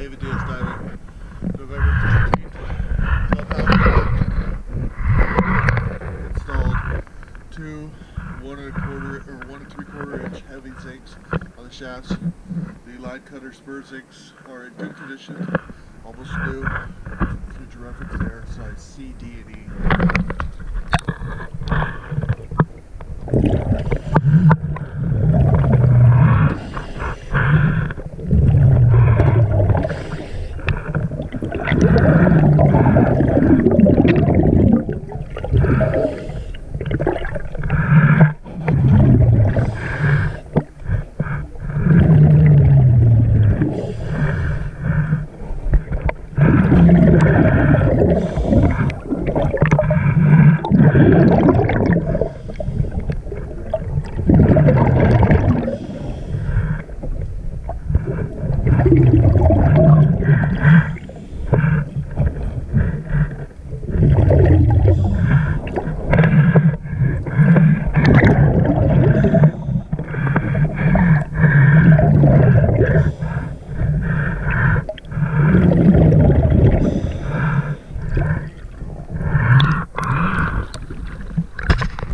David Diaz Diving, November 13th. Installed two 1 1 3/4 inch heavy zincs on the shafts. The line cutter spur zincs are in good condition, almost new. Future reference there, size C, D, and E.